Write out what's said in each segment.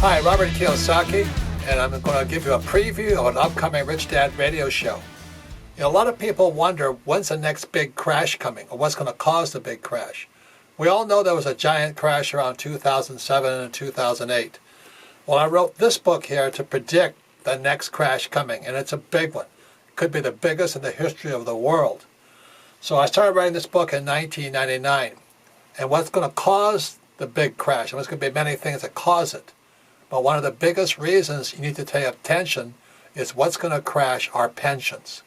Hi, Robert Kiyosaki, and I'm going to give you a preview of an upcoming Rich Dad radio show. A lot of people wonder when's the next big crash coming, or what's going to cause the big crash. We all know there was a giant crash around 2007 and 2008. Well, I wrote this book here to predict the next crash coming, and it's a big one. It could be the biggest in the history of the world. So I started writing this book in 1999, and what's going to cause the big crash, and there's going to be many things that cause it. But one of the biggest reasons you need to pay attention is what's going to crash our pensions.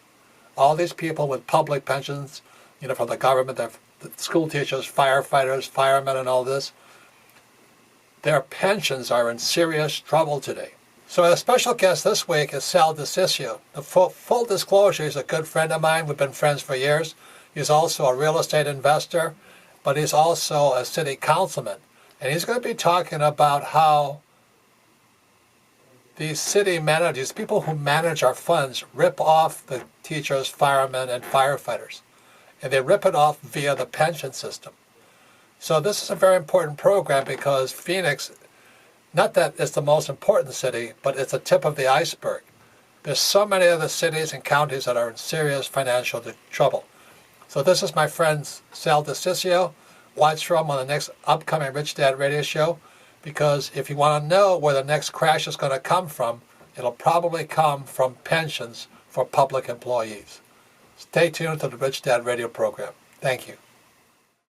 All these people with public pensions, from the government, the school teachers, firefighters, firemen, and all this, their pensions are in serious trouble today. So a special guest this week is DiCiccio. The full disclosure, he's a good friend of mine. We've been friends for years. He's also a real estate investor, but he's also a city councilman. And he's going to be talking about how these city managers, people who manage our funds, rip off the teachers, firemen, and firefighters. And they rip it off via the pension system. So this is a very important program because Phoenix, not that it's the most important city, but it's the tip of the iceberg. There's so many other cities and counties that are in serious financial trouble. So this is my friend DiCiccio. Watch for him on the next upcoming Rich Dad radio show. Because if you want to know where the next crash is going to come from, it'll probably come from pensions for public employees. Stay tuned to the Rich Dad radio program. Thank you.